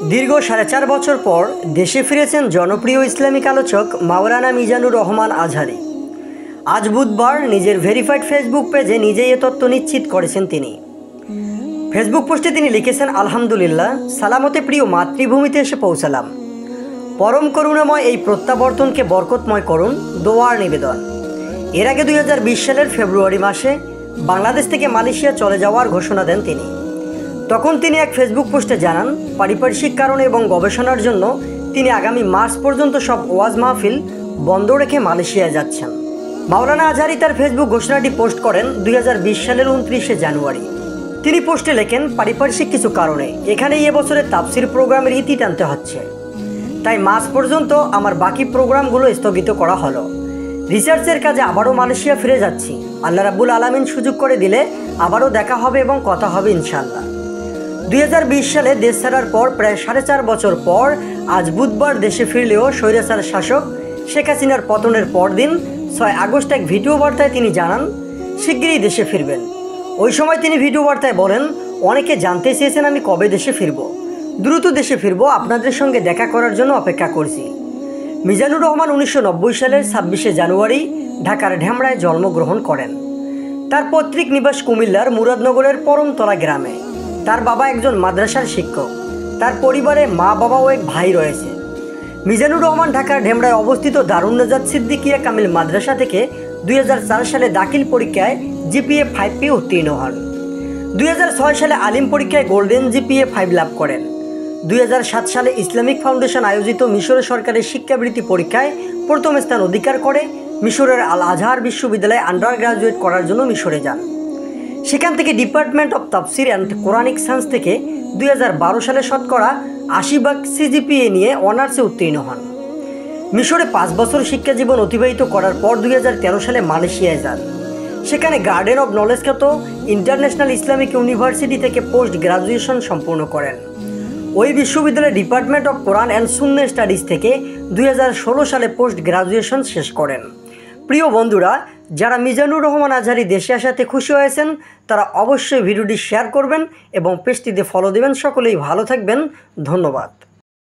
দীর্ঘ ৪.৫ বছর পর দেশে ফিরেছেন জনপ্রিয় ইসলামিক আলোচক মাওলানা মিজানুর রহমান আজহারী। আজ বুধবার নিজের ভেরিফাইড ফেসবুক পেজে নিজেই এ তথ্য নিশ্চিত করেছেন তিনি। ফেসবুক পোস্টে তিনি লিখেছেন, আলহামদুলিল্লাহ, সালামতে প্রিয় মাতৃভূমিতে এসে পৌঁছালাম। পরম করুণাময় এই প্রত্যাবর্তনকে বরকতময় করুন, দোয়ার নিবেদন। এর আগে 2020 সালের ফেব্রুয়ারি মাসে বাংলাদেশ থেকে মালয়েশিয়া চলে যাওয়ার ঘোষণা দেন তিনি। তখন তিনি এক ফেসবুক পোস্টে জানান, পারিপার্শ্বিক কারণে এবং গবেষণার জন্য তিনি আগামী মার্চ পর্যন্ত সব ওয়াজ মাহফিল বন্ধ রেখে মালয়েশিয়ায় যাচ্ছেন। মাওলানা আজহারী তার ফেসবুক ঘোষণাটি পোস্ট করেন 2020 সালের 29শে জানুয়ারি। তিনি পোস্টে লেখেন, পারিপার্শ্বিক কিছু কারণে এখানেই এবছরের তাফসির প্রোগ্রামের ইতি টানতে হচ্ছে, তাই মার্চ পর্যন্ত আমার বাকি প্রোগ্রামগুলো স্থগিত করা হলো। রিসার্চের কাজে আবারও মালয়েশিয়া ফিরে যাচ্ছি। আল্লাহ রাব্বুল আলামিন সুযোগ করে দিলে আবারও দেখা হবে এবং কথা হবে ইনশাআল্লাহ। 2020 সালে দেশ ছাড়ার পর প্রায় 4.5 বছর পর আজ বুধবার দেশে ফিরলেও স্বৈরাচার শাসক শেখ হাসিনার পতনের পরদিন 6 আগস্ট এক ভিডিও বার্তায় তিনি জানান শিগগিরই দেশে ফিরবেন। ওই সময় তিনি ভিডিও বার্তায় বলেন, অনেকে জানতে চেয়েছেন আমি কবে দেশে ফিরব, দ্রুত দেশে ফিরব, আপনাদের সঙ্গে দেখা করার জন্য অপেক্ষা করছি। মিজানুর রহমান 1990 সালের 26শে জানুয়ারি ঢাকার ঢেমরায় জন্মগ্রহণ করেন। তার পৈতৃক নিবাস কুমিল্লার মুরাদনগরের পরমতলা গ্রামে। তার বাবা একজন মাদ্রাসার শিক্ষক। তার পরিবারে মা, বাবা ও এক ভাই রয়েছে। মিজানুর রহমান ঢাকার ঢেমরায় অবস্থিত দারুন নাজাত সিদ্দিকিয়া কামিল মাদ্রাসা থেকে 2004 সালে দাখিল পরীক্ষায় জিপিএ 5 পেয়ে উত্তীর্ণ হন। 2006 সালে আলিম পরীক্ষায় গোল্ডেন জিপিএ 5 লাভ করেন। 2007 সালে ইসলামিক ফাউন্ডেশন আয়োজিত মিশরের সরকারের শিক্ষাবৃত্তি পরীক্ষায় প্রথম স্থান অধিকার করে মিশরের আল আজহার বিশ্ববিদ্যালয়ে আন্ডার গ্রাজুয়েট করার জন্য মিশরে যান। সেখান থেকে ডিপার্টমেন্ট অফ তাফসির অ্যান্ড কোরআনিক সায়েন্স থেকে 2012 সালে শতকরা 80% সিজিপিএ নিয়ে অনার্সে উত্তীর্ণ হন। মিশরে 5 বছর শিক্ষা জীবন অতিবাহিত করার পর 2013 সালে মালয়েশিয়ায় যান। সেখানে গার্ডেন অব নলেজ খ্যাত ইন্টারন্যাশনাল ইসলামিক ইউনিভার্সিটি থেকে পোস্ট গ্রাজুয়েশন সম্পূর্ণ করেন। ওই বিশ্ববিদ্যালয়ের department of Quran and Sunnah studies থেকে 2016 সালে পোস্ট গ্রাজুয়েশন শেষ করেন। প্রিয় বন্ধুরা, যারা মিজানুর রহমান আজহারী দেশে আসাতে খুশি হয়েছেন তারা অবশ্যই ভিডিওটি শেয়ার করবেন এবং পেজটিতে ফলো দেবেন। সকলেই ভালো থাকবেন। ধন্যবাদ।